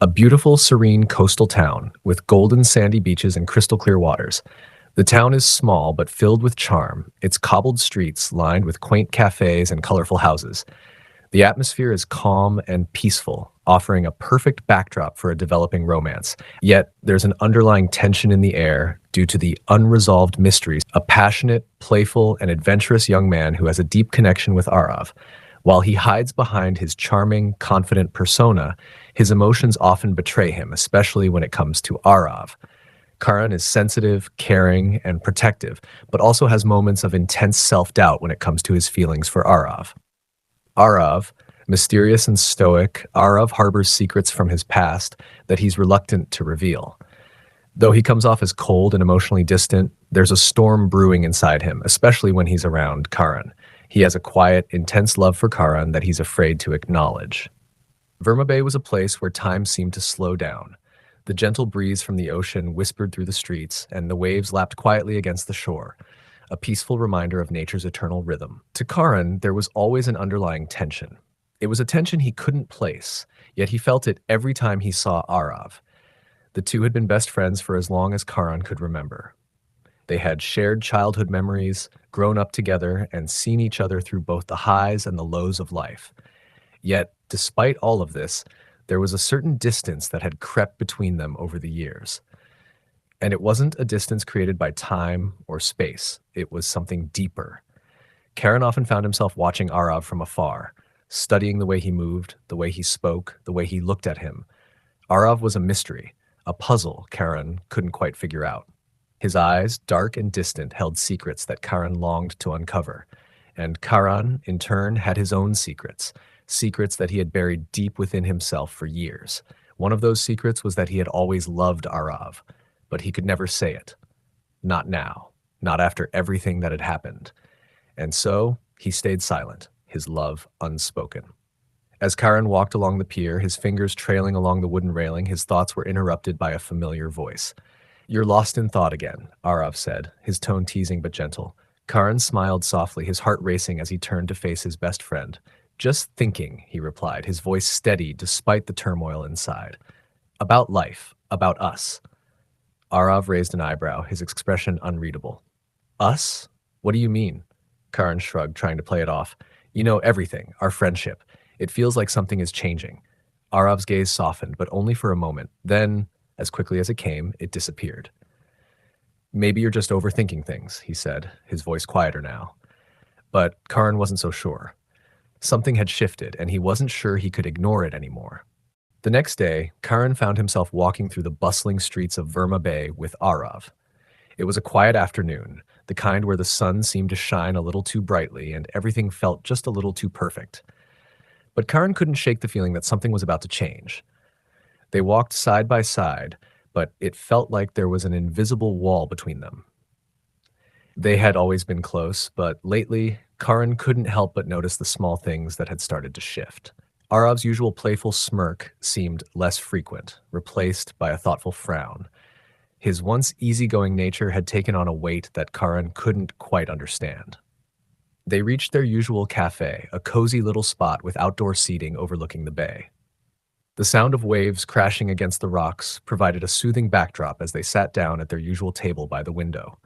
A beautiful, serene coastal town with golden sandy beaches and crystal clear waters. The town is small but filled with charm, its cobbled streets lined with quaint cafes and colorful houses. The atmosphere is calm and peaceful, offering a perfect backdrop for a developing romance. Yet, there's an underlying tension in the air due to the unresolved mysteries. A passionate, playful, and adventurous young man who has a deep connection with Arav. While he hides behind his charming, confident persona, his emotions often betray him, especially when it comes to Arav. Karan is sensitive, caring, and protective, but also has moments of intense self-doubt when it comes to his feelings for Arav. Arav, mysterious and stoic, Arav harbors secrets from his past that he's reluctant to reveal. Though he comes off as cold and emotionally distant, there's a storm brewing inside him, especially when he's around Karan. He has a quiet, intense love for Karan that he's afraid to acknowledge. Verma Bay was a place where time seemed to slow down. The gentle breeze from the ocean whispered through the streets, and the waves lapped quietly against the shore, a peaceful reminder of nature's eternal rhythm. To Karan, there was always an underlying tension. It was a tension he couldn't place, yet he felt it every time he saw Arav. The two had been best friends for as long as Karan could remember. They had shared childhood memories, grown up together, and seen each other through both the highs and the lows of life. Yet, despite all of this, there was a certain distance that had crept between them over the years. And it wasn't a distance created by time or space. It was something deeper. Karan often found himself watching Arav from afar, studying the way he moved, the way he spoke, the way he looked at him. Arav was a mystery, a puzzle Karan couldn't quite figure out. His eyes, dark and distant, held secrets that Karan longed to uncover. And Karan, in turn, had his own secrets, secrets that he had buried deep within himself for years. One of those secrets was that he had always loved Arav, but he could never say it. Not now, not after everything that had happened. And so, he stayed silent, his love unspoken. As Karan walked along the pier, his fingers trailing along the wooden railing, his thoughts were interrupted by a familiar voice. "You're lost in thought again," Arav said, his tone teasing but gentle. Karan smiled softly, his heart racing as he turned to face his best friend. "Just thinking," he replied, his voice steady despite the turmoil inside. "About life, about us." Arav raised an eyebrow, his expression unreadable. "Us? What do you mean?" Karan shrugged, trying to play it off. "You know, everything, our friendship. It feels like something is changing." Arav's gaze softened, but only for a moment. Then, as quickly as it came, it disappeared. "Maybe you're just overthinking things," he said, his voice quieter now. But Karan wasn't so sure. Something had shifted, and he wasn't sure he could ignore it anymore. The next day, Karan found himself walking through the bustling streets of Verma Bay with Arav. It was a quiet afternoon, the kind where the sun seemed to shine a little too brightly and everything felt just a little too perfect. But Karan couldn't shake the feeling that something was about to change. They walked side by side, but it felt like there was an invisible wall between them. They had always been close, but lately, Karan couldn't help but notice the small things that had started to shift. Arav's usual playful smirk seemed less frequent, replaced by a thoughtful frown. His once easygoing nature had taken on a weight that Karan couldn't quite understand. They reached their usual café, a cozy little spot with outdoor seating overlooking the bay. The sound of waves crashing against the rocks provided a soothing backdrop as they sat down at their usual table by the window.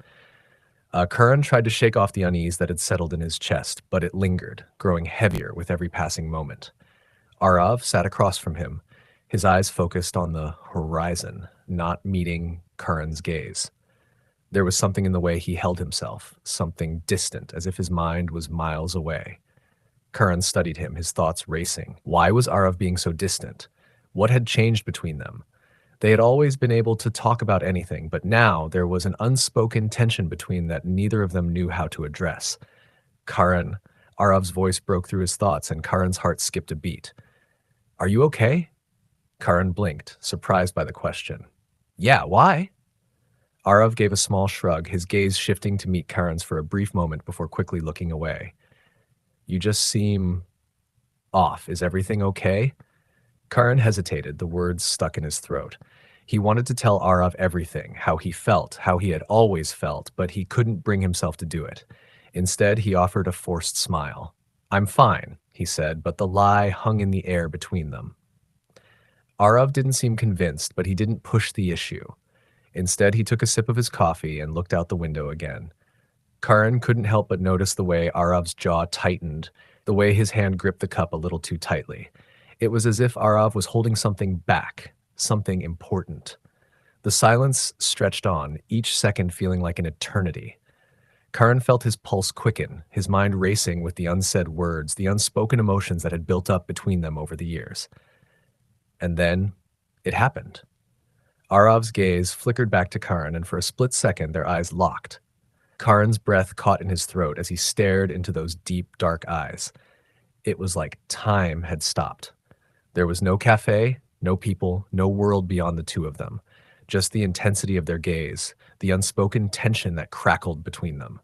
Karan tried to shake off the unease that had settled in his chest, but it lingered, growing heavier with every passing moment. Arav sat across from him, his eyes focused on the horizon, not meeting Karan's gaze. There was something in the way he held himself, something distant, as if his mind was miles away. Karan studied him, his thoughts racing. Why was Arav being so distant? What had changed between them? They had always been able to talk about anything, but now there was an unspoken tension between that neither of them knew how to address. "Karan," Arav's voice broke through his thoughts, and Karan's heart skipped a beat. "Are you okay?" Karan blinked, surprised by the question. "Yeah, why?" Arav gave a small shrug, his gaze shifting to meet Karan's for a brief moment before quickly looking away. "You just seem off. Is everything okay?" Karan hesitated, the words stuck in his throat. He wanted to tell Arav everything, how he felt, how he had always felt, but he couldn't bring himself to do it. Instead, he offered a forced smile. "I'm fine," he said, but the lie hung in the air between them. Arav didn't seem convinced, but he didn't push the issue. Instead, he took a sip of his coffee and looked out the window again. Karan couldn't help but notice the way Arav's jaw tightened, the way his hand gripped the cup a little too tightly. It was as if Arav was holding something back, something important. The silence stretched on, each second feeling like an eternity. Karan felt his pulse quicken, his mind racing with the unsaid words, the unspoken emotions that had built up between them over the years. And then, it happened. Arav's gaze flickered back to Karan, and for a split second their eyes locked. Karan's breath caught in his throat as he stared into those deep, dark eyes. It was like time had stopped. There was no cafe, no people, no world beyond the two of them. Just the intensity of their gaze, the unspoken tension that crackled between them.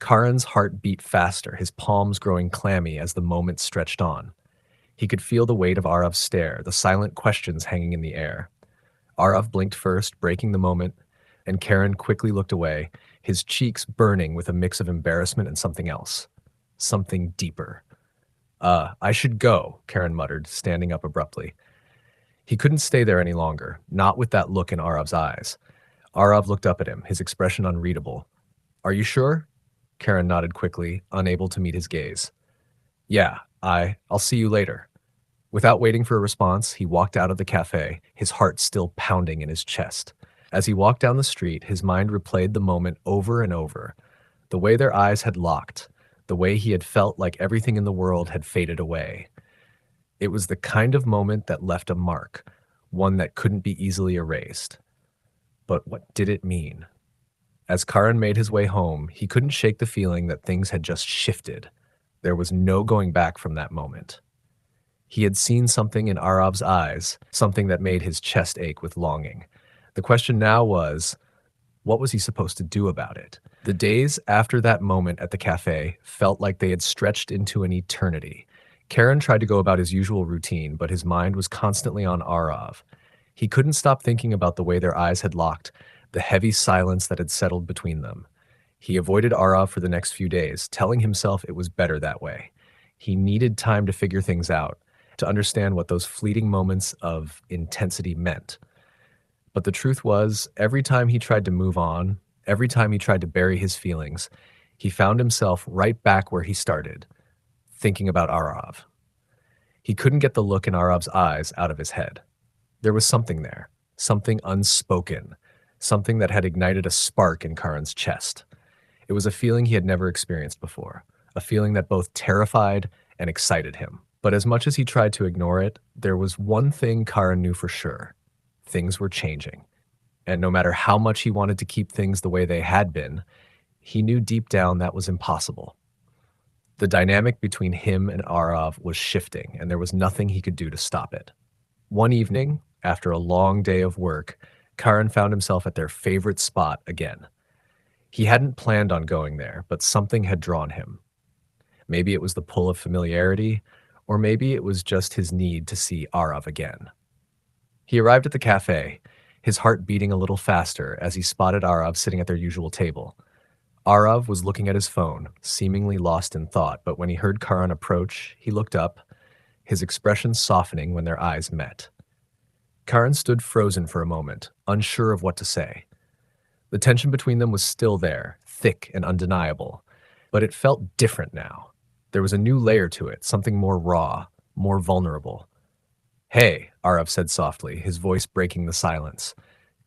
Karan's heart beat faster, his palms growing clammy as the moment stretched on. He could feel the weight of Arav's stare, the silent questions hanging in the air. Arav blinked first, breaking the moment, and Karan quickly looked away, his cheeks burning with a mix of embarrassment and something else. Something deeper. I should go, Karan muttered, standing up abruptly. He couldn't stay there any longer, not with that look in Arav's eyes. Arav looked up at him, his expression unreadable. Are you sure? Karan nodded quickly, unable to meet his gaze. Yeah, I'll see you later. Without waiting for a response, he walked out of the cafe, his heart still pounding in his chest. As he walked down the street, his mind replayed the moment over and over. The way their eyes had locked, the way he had felt like everything in the world had faded away. It was the kind of moment that left a mark, one that couldn't be easily erased. But what did it mean? As Karan made his way home, he couldn't shake the feeling that things had just shifted. There was no going back from that moment. He had seen something in Arav's eyes, something that made his chest ache with longing. The question now was, what was he supposed to do about it? The days after that moment at the cafe felt like they had stretched into an eternity. Karan tried to go about his usual routine, but his mind was constantly on Arav. He couldn't stop thinking about the way their eyes had locked, the heavy silence that had settled between them. He avoided Arav for the next few days, telling himself it was better that way. He needed time to figure things out, to understand what those fleeting moments of intensity meant. But the truth was, every time he tried to move on, every time he tried to bury his feelings, he found himself right back where he started, thinking about Arav. He couldn't get the look in Arav's eyes out of his head. There was something there, something unspoken, something that had ignited a spark in Karan's chest. It was a feeling he had never experienced before, a feeling that both terrified and excited him. But as much as he tried to ignore it, there was one thing Karan knew for sure. Things were changing. And no matter how much he wanted to keep things the way they had been, he knew deep down that was impossible. The dynamic between him and Arav was shifting, and there was nothing he could do to stop it. One evening, after a long day of work, Karan found himself at their favorite spot again. He hadn't planned on going there, but something had drawn him. Maybe it was the pull of familiarity, or maybe it was just his need to see Arav again. He arrived at the cafe, his heart beating a little faster as he spotted Arav sitting at their usual table. Arav was looking at his phone, seemingly lost in thought, but when he heard Karan approach, he looked up, his expression softening when their eyes met. Karan stood frozen for a moment, unsure of what to say. The tension between them was still there, thick and undeniable, but it felt different now. There was a new layer to it, something more raw, more vulnerable. Hey, Arav said softly, his voice breaking the silence.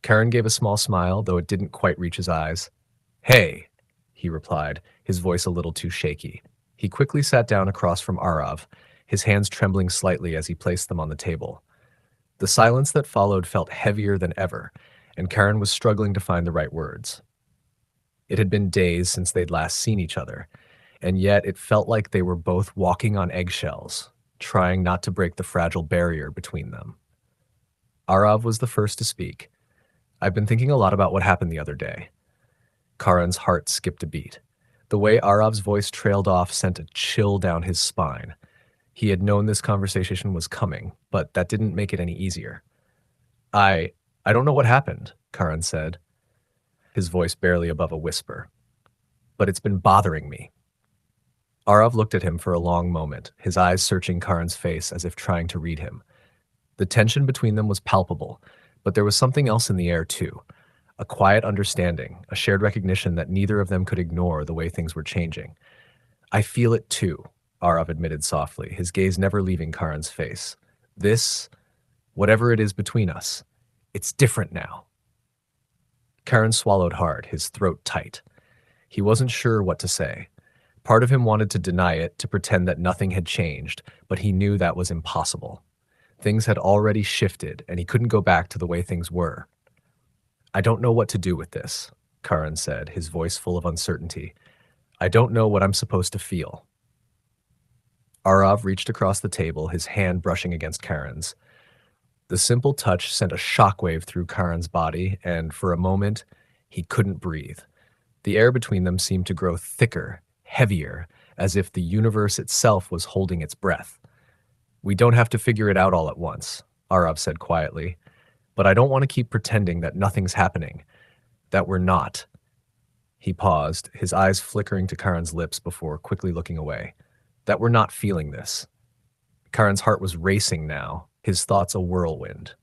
Karan gave a small smile, though it didn't quite reach his eyes. Hey, he replied, his voice a little too shaky. He quickly sat down across from Arav, his hands trembling slightly as he placed them on the table. The silence that followed felt heavier than ever, and Karan was struggling to find the right words. It had been days since they'd last seen each other, and yet it felt like they were both walking on eggshells, trying not to break the fragile barrier between them. Arav was the first to speak. I've been thinking a lot about what happened the other day. Karan's heart skipped a beat. The way Arav's voice trailed off sent a chill down his spine. He had known this conversation was coming, but that didn't make it any easier. I don't know what happened, Karan said, his voice barely above a whisper. But it's been bothering me. Arav looked at him for a long moment, his eyes searching Karan's face as if trying to read him. The tension between them was palpable, but there was something else in the air too. A quiet understanding, a shared recognition that neither of them could ignore the way things were changing. I feel it too, Arav admitted softly, his gaze never leaving Karen's face. This, whatever it is between us, it's different now. Karen swallowed hard, his throat tight. He wasn't sure what to say. Part of him wanted to deny it, to pretend that nothing had changed, but he knew that was impossible. Things had already shifted, and he couldn't go back to the way things were. I don't know what to do with this, Karan said, his voice full of uncertainty. I don't know what I'm supposed to feel. Arav reached across the table, his hand brushing against Karen's. The simple touch sent a shockwave through Karen's body, and for a moment, he couldn't breathe. The air between them seemed to grow thicker, heavier, as if the universe itself was holding its breath. We don't have to figure it out all at once, Arav said quietly, but I don't want to keep pretending that nothing's happening, that we're not. He paused, his eyes flickering to Karen's lips before quickly looking away. That we're not feeling this. Karen's heart was racing now, his thoughts a whirlwind.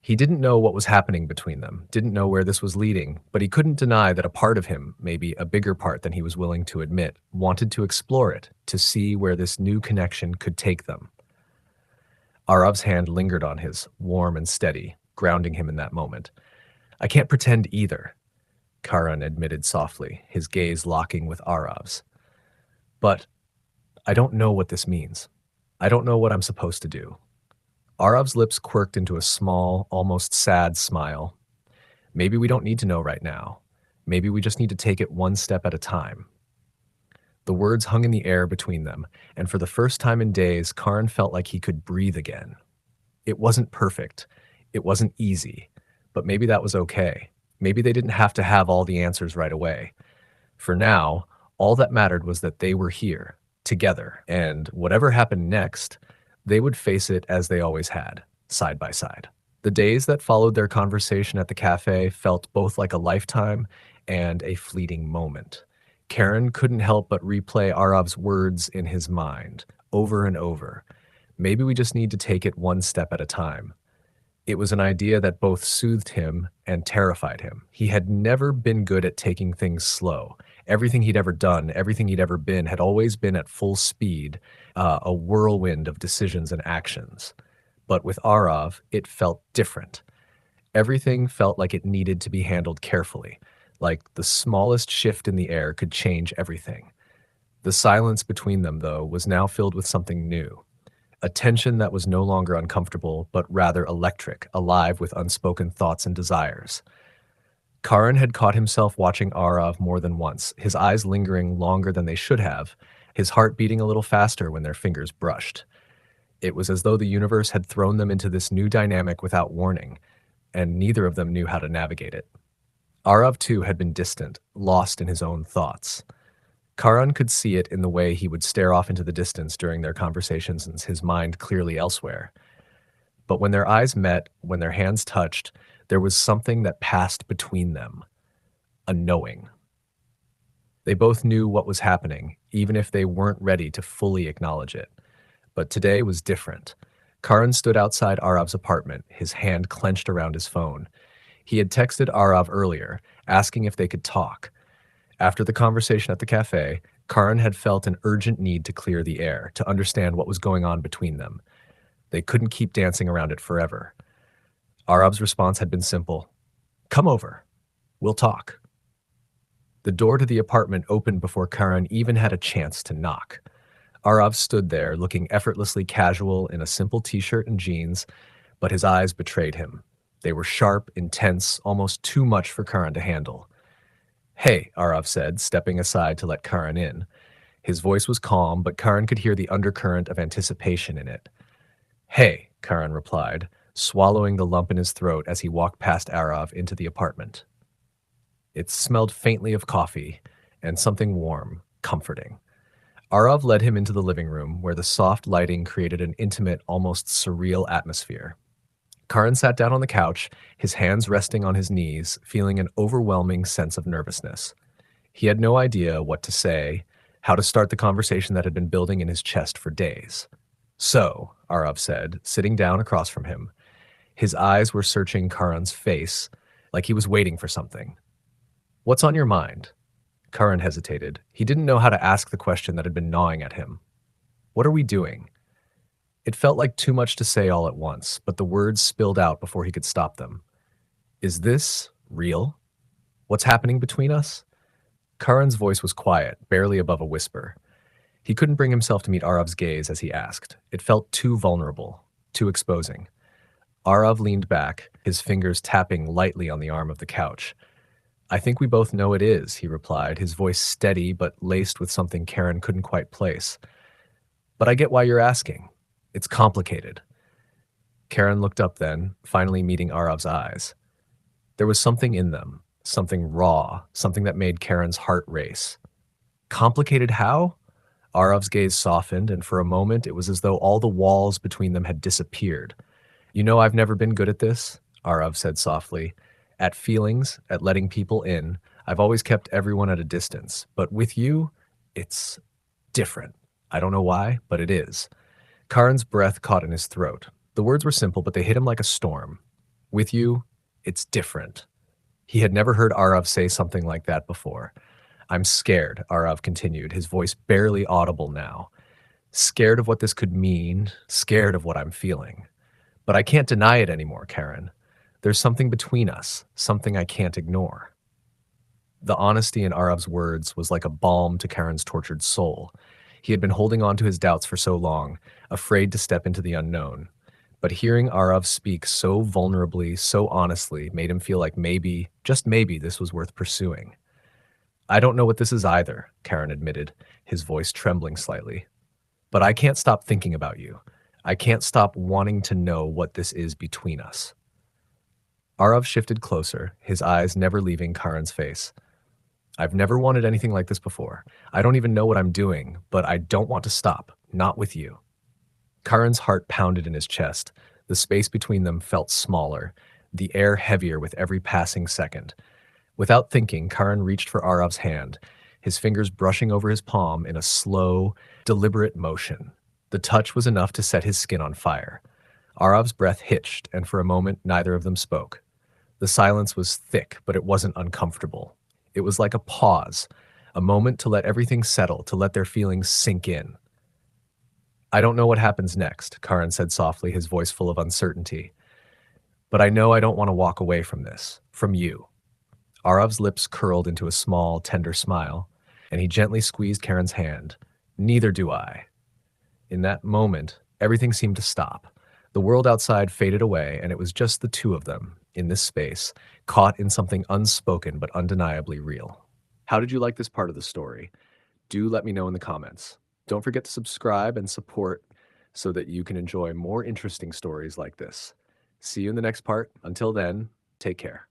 He didn't know what was happening between them, didn't know where this was leading, but he couldn't deny that a part of him, maybe a bigger part than he was willing to admit, wanted to explore it, to see where this new connection could take them. Arav's hand lingered on his, warm and steady, grounding him in that moment. I can't pretend either, Karan admitted softly, his gaze locking with Arav's. But I don't know what this means. I don't know what I'm supposed to do. Arav's lips quirked into a small, almost sad smile. Maybe we don't need to know right now. Maybe we just need to take it one step at a time. The words hung in the air between them, and for the first time in days, Karan felt like he could breathe again. It wasn't perfect. It wasn't easy. But maybe that was okay. Maybe they didn't have to have all the answers right away. For now, all that mattered was that they were here, together, and whatever happened next, they would face it as they always had, side by side. The days that followed their conversation at the cafe felt both like a lifetime and a fleeting moment. Karen couldn't help but replay Arav's words in his mind, over and over. Maybe we just need to take it one step at a time. It was an idea that both soothed him and terrified him. He had never been good at taking things slow. Everything he'd ever done, everything he'd ever been, had always been at full speed, a whirlwind of decisions and actions. But with Arav, it felt different. Everything felt like it needed to be handled carefully, like the smallest shift in the air could change everything. The silence between them, though, was now filled with something new. A tension that was no longer uncomfortable, but rather electric, alive with unspoken thoughts and desires. Karan had caught himself watching Arav more than once, his eyes lingering longer than they should have, his heart beating a little faster when their fingers brushed. It was as though the universe had thrown them into this new dynamic without warning, and neither of them knew how to navigate it. Arav, too, had been distant, lost in his own thoughts. Karan could see it in the way he would stare off into the distance during their conversations, his mind clearly elsewhere. But when their eyes met, when their hands touched, there was something that passed between them, a knowing. They both knew what was happening, even if they weren't ready to fully acknowledge it. But today was different. Karan stood outside Arav's apartment, his hand clenched around his phone. He had texted Arav earlier, asking if they could talk. After the conversation at the cafe, Karan had felt an urgent need to clear the air, to understand what was going on between them. They couldn't keep dancing around it forever. Arav's response had been simple. Come over. We'll talk. The door to the apartment opened before Karan even had a chance to knock. Arav stood there, looking effortlessly casual in a simple t-shirt and jeans, but his eyes betrayed him. They were sharp, intense, almost too much for Karan to handle. Hey, Arav said, stepping aside to let Karan in. His voice was calm, but Karan could hear the undercurrent of anticipation in it. Hey, Karan replied, swallowing the lump in his throat as he walked past Arav into the apartment. It smelled faintly of coffee and something warm, comforting. Arav led him into the living room, where the soft lighting created an intimate, almost surreal atmosphere. Karan sat down on the couch, his hands resting on his knees, feeling an overwhelming sense of nervousness. He had no idea what to say, how to start the conversation that had been building in his chest for days. So, Arav said, sitting down across from him. His eyes were searching Karan's face, like he was waiting for something. What's on your mind? Karan hesitated. He didn't know how to ask the question that had been gnawing at him. What are we doing? It felt like too much to say all at once, but the words spilled out before he could stop them. Is this real? What's happening between us? Karan's voice was quiet, barely above a whisper. He couldn't bring himself to meet Arav's gaze as he asked. It felt too vulnerable, too exposing. Arav leaned back, his fingers tapping lightly on the arm of the couch. I think we both know it is, he replied, his voice steady but laced with something Karen couldn't quite place. But I get why you're asking. It's complicated. Karen looked up then, finally meeting Arav's eyes. There was something in them, something raw, something that made Karen's heart race. Complicated how? Arav's gaze softened, and for a moment it was as though all the walls between them had disappeared. You know, I've never been good at this, Arav said softly. At feelings, at letting people in, I've always kept everyone at a distance. But with you, it's different. I don't know why, but it is. Karan's breath caught in his throat. The words were simple, but they hit him like a storm. With you, it's different. He had never heard Arav say something like that before. I'm scared, Arav continued, his voice barely audible now. Scared of what this could mean, scared of what I'm feeling. But I can't deny it anymore, Karen. There's something between us, something I can't ignore. The honesty in Arav's words was like a balm to Karen's tortured soul. He had been holding on to his doubts for so long, afraid to step into the unknown. But hearing Arav speak so vulnerably, so honestly, made him feel like maybe, just maybe, this was worth pursuing. I don't know what this is either, Karen admitted, his voice trembling slightly. But I can't stop thinking about you. I can't stop wanting to know what this is between us. Arav shifted closer, his eyes never leaving Karen's face. I've never wanted anything like this before. I don't even know what I'm doing, but I don't want to stop, not with you. Karen's heart pounded in his chest. The space between them felt smaller, the air heavier with every passing second. Without thinking, Karen reached for Arav's hand, his fingers brushing over his palm in a slow, deliberate motion. The touch was enough to set his skin on fire. Arav's breath hitched, and for a moment neither of them spoke. The silence was thick, but it wasn't uncomfortable. It was like a pause, a moment to let everything settle, to let their feelings sink in. I don't know what happens next, Karan said softly, his voice full of uncertainty. But I know I don't want to walk away from this, from you. Arav's lips curled into a small, tender smile, and he gently squeezed Karen's hand. Neither do I. In that moment, everything seemed to stop. The world outside faded away, and it was just the two of them, in this space, caught in something unspoken but undeniably real. How did you like this part of the story? Do let me know in the comments. Don't forget to subscribe and support so that you can enjoy more interesting stories like this. See you in the next part. Until then, take care.